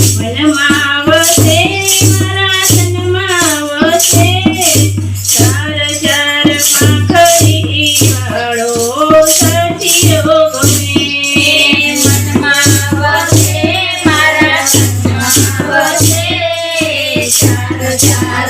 વનમાં વસે મારા તનમાં વસે ચાર ચાર પાંખડી વાળો સઠિયો ગમે મનમાં વસે મારા તનમાં વસે ચાર ચાર